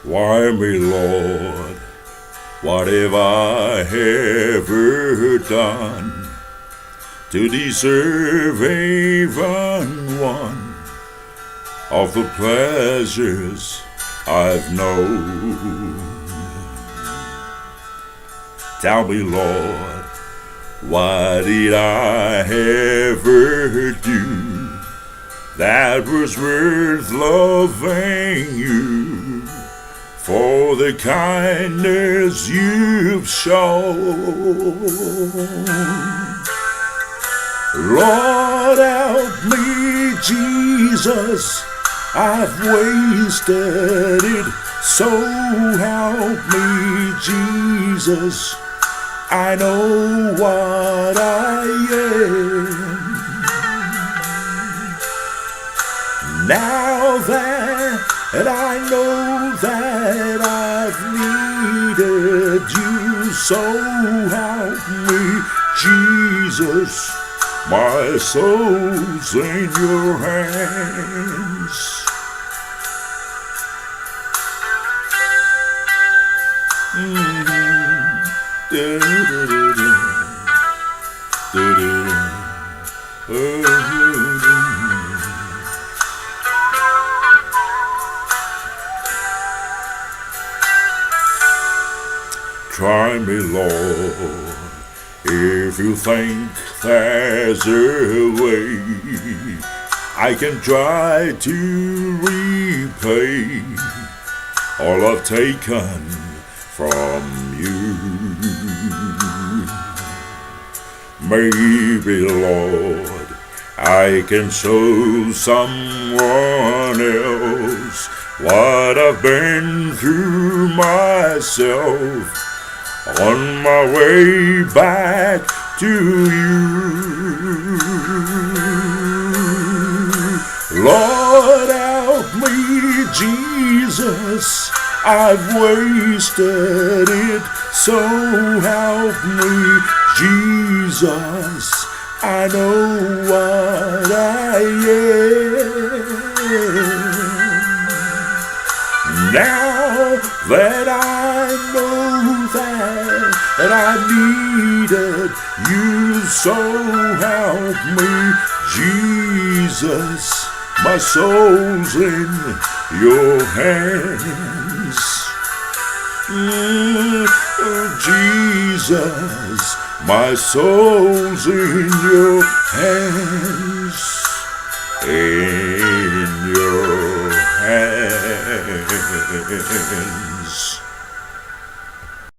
Why me, Lord? What have I ever done to deserve even one of the pleasures I've known? Tell me, Lord, what did I ever do that was worth loving you for the kindness you've shown? Lord, help me, Jesus, I've wasted it, so help me, Jesus, I know what I am. Now that I know that I've needed you, so help me, Jesus, my soul's in your hands. Try me, Lord, if you think there's a way I can try to repay all I've taken from you. Maybe, Lord, I can show someone else what I've been through myself on my way back to you. Lord, help me, Jesus, I've wasted it, so help me, Jesus, I know what I am. Now that I know that I needed you, so help me, Jesus, my soul's in your hands. Jesus, my soul's in your hands, in your hands.